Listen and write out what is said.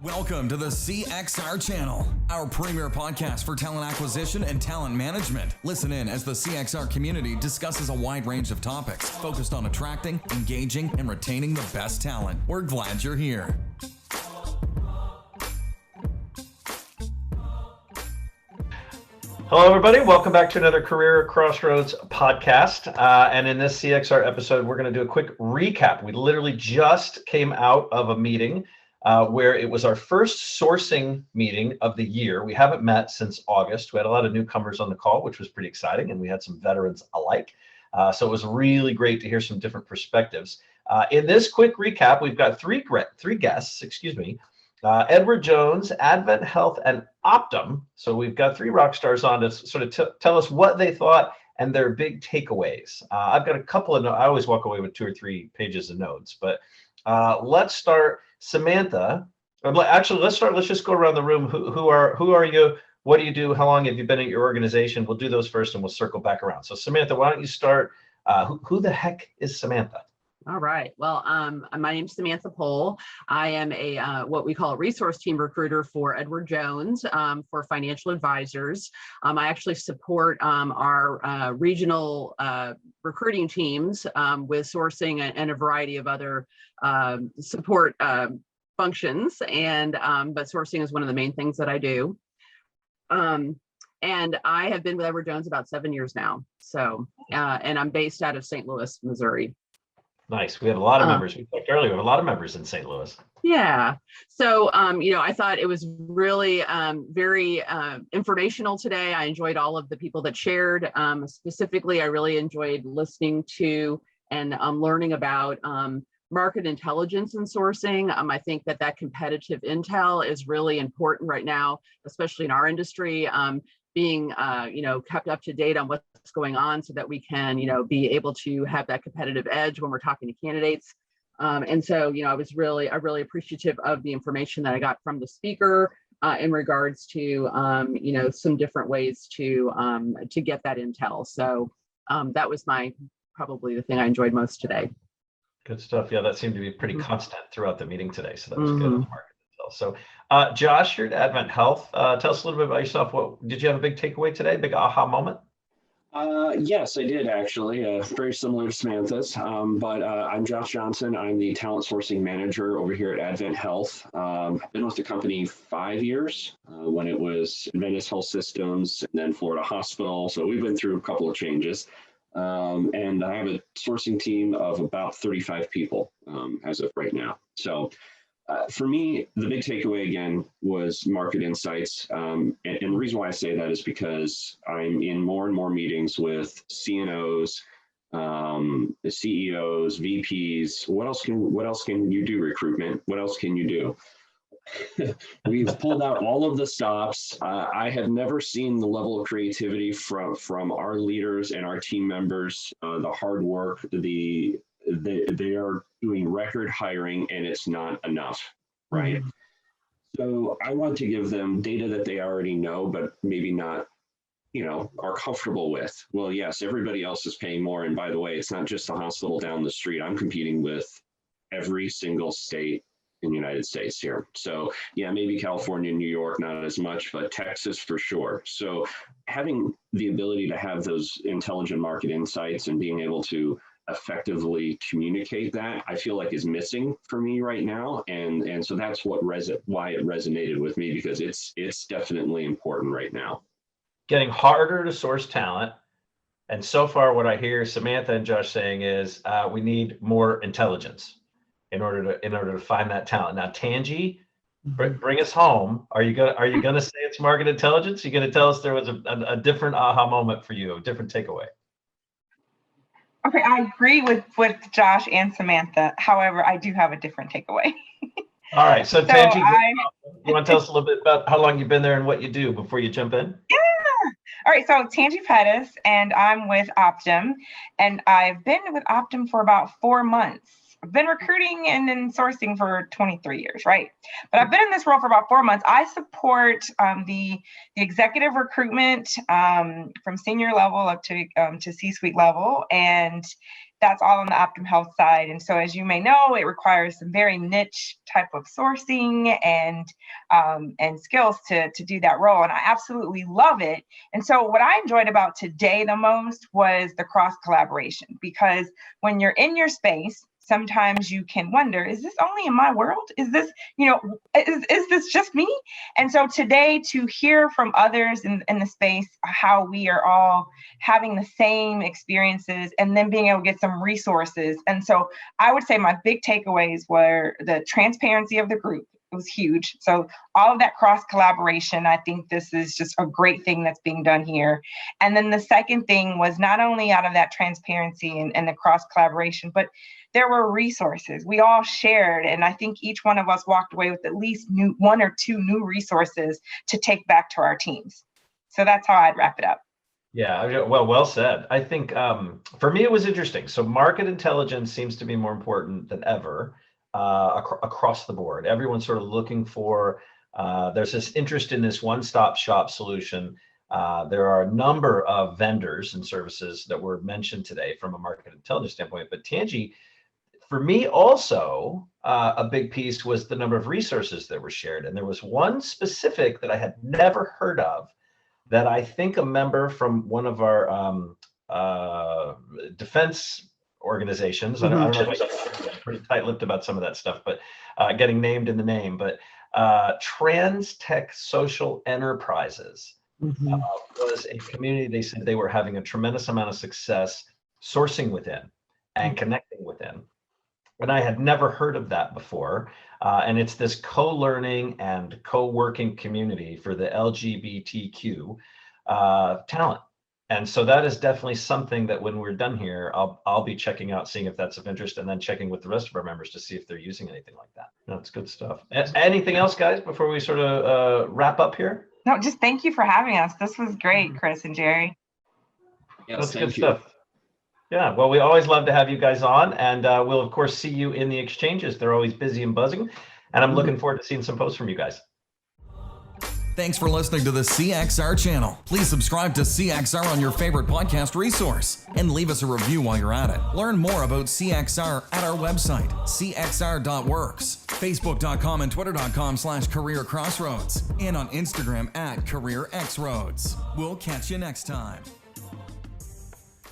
Welcome to the CXR channel, our premier podcast for talent acquisition and talent management. Listen in as the CXR community discusses a wide range of topics focused on attracting, engaging, and retaining the best talent. We're glad you're here. Hello, everybody. Welcome back to another Career Crossroads podcast. And in this CXR episode, we're going to do a quick recap. We literally just came out of a meeting where it was our first sourcing meeting of the year. We haven't met since August. We had a lot of newcomers on the call, which was pretty exciting, and we had some veterans alike. So it was really great to hear some different perspectives. In this quick recap, we've got three guests, Edward Jones, Advent Health, and Optum. So we've got three rock stars on to sort of tell us what they thought and their big takeaways. I've got a couple of notes. I always walk away with 2 or 3 pages of notes, but let's start. Samantha, actually, let's just go around the room. Who are you? What do you do? How long have you been at your organization? We'll do those first and we'll circle back around. So Samantha, why don't you start? Who the heck is Samantha? All right. Well, my name's Samantha Pohl. I am a what we call a resource team recruiter for Edward Jones for financial advisors. I actually support our regional recruiting teams with sourcing and a variety of other support functions. But sourcing is one of the main things that I do. And I have been with Edward Jones about 7 years now. So, and I'm based out of St. Louis, Missouri. Nice. We have a lot of members. We talked earlier. We have a lot of members in St. Louis. Yeah. So, I thought it was really very informational today. I enjoyed all of the people that shared. Specifically, I really enjoyed listening to and learning about market intelligence and sourcing. I think that competitive intel is really important right now, especially in our industry. Being kept up to date on what's going on so that we can be able to have that competitive edge when we're talking to candidates. And so I really appreciative of the information that I got from the speaker in regards to some different ways to get that intel. So that was probably the thing I enjoyed most today. Good stuff. Yeah, that seemed to be pretty constant throughout the meeting today. So that was good on the market intel. So Josh, you're at Advent Health. Tell us a little bit about yourself. What did you have a big takeaway today? Big aha moment? Yes, I did actually. Very similar to Samantha's. But I'm Josh Johnson. I'm the talent sourcing manager over here at Advent Health. I've been with the company 5 years when it was Adventist Health Systems and then Florida Hospital. So we've been through a couple of changes. And I have a sourcing team of about 35 people as of right now. So for me, the big takeaway again was market insights. And the reason why I say that is because I'm in more and more meetings with CNOs, the CEOs, VPs. What else can you do? Recruitment. What else can you do? We've pulled out all of the stops. I have never seen the level of creativity from our leaders and our team members. The hard work, they are doing record hiring, and it's not enough, right? Mm-hmm. So I want to give them data that they already know, but maybe not, are comfortable with. Well, yes, everybody else is paying more, and by the way, it's not just the hospital down the street. I'm competing with every single state in the United States here. So yeah, maybe California, New York, not as much, but Texas for sure. So having the ability to have those intelligent market insights and being able to effectively communicate that, I feel like is missing for me right now. And so that's why it resonated with me, because it's definitely important right now. Getting harder to source talent. And so far what I hear Samantha and Josh saying is we need more intelligence in order to find that talent. Now, Tangi, bring us home. Are you gonna say it's market intelligence? Are you gonna tell us there was a different aha moment for you, a different takeaway? Okay, I agree with Josh and Samantha. However, I do have a different takeaway. All right, so Tangi, you want to tell us a little bit about how long you've been there and what you do before you jump in? Yeah. All right, so Tangi Pettis, and I'm with Optum, and I've been with Optum for about 4 months. I've been recruiting and then sourcing for 23 years, right? But I've been in this role for about 4 months. I support the executive recruitment from senior level up to C-suite level, and that's all on the Optum Health side. And so, as you may know, it requires some very niche type of sourcing and skills to do that role. And I absolutely love it. And so what I enjoyed about today the most was the cross collaboration, because when you're in your space, sometimes you can wonder, is this only in my world? Is this, is this just me? And so today, to hear from others in the space how we are all having the same experiences and then being able to get some resources. And so I would say my big takeaways were the transparency of the group. It was huge. So all of that cross collaboration, I think this is just a great thing that's being done here. And then the second thing was not only out of that transparency and the cross collaboration, but there were resources we all shared. And I think each one of us walked away with at least one or two new resources to take back to our teams. So that's how I'd wrap it up. Yeah, well said. I think for me, it was interesting. So market intelligence seems to be more important than ever across the board. Everyone's sort of looking for, there's this interest in this one-stop shop solution. There are a number of vendors and services that were mentioned today from a market intelligence standpoint. But Tanji, for me also, a big piece was the number of resources that were shared. And there was one specific that I had never heard of that I think a member from one of our defense organizations, I don't know if I'm pretty tight-lipped about some of that stuff, but getting named in the name, but Trans Tech Social Enterprises was a community. They said they were having a tremendous amount of success sourcing within and connecting within. And I had never heard of that before. And it's this co-learning and co-working community for the LGBTQ talent. And so that is definitely something that when we're done here, I'll be checking out, seeing if that's of interest, and then checking with the rest of our members to see if they're using anything like that. That's good stuff. Anything else, guys, before we sort of wrap up here? No, just thank you for having us. This was great, Chris and Jerry. Yes, That's thank good you. stuff. Yeah, well, we always love to have you guys on, and we'll, of course, see you in the exchanges. They're always busy and buzzing, and I'm looking forward to seeing some posts from you guys. Thanks for listening to the CXR channel. Please subscribe to CXR on your favorite podcast resource and leave us a review while you're at it. Learn more about CXR at our website, cxr.works, facebook.com and twitter.com/careercrossroads, and on Instagram @careerxroads. We'll catch you next time.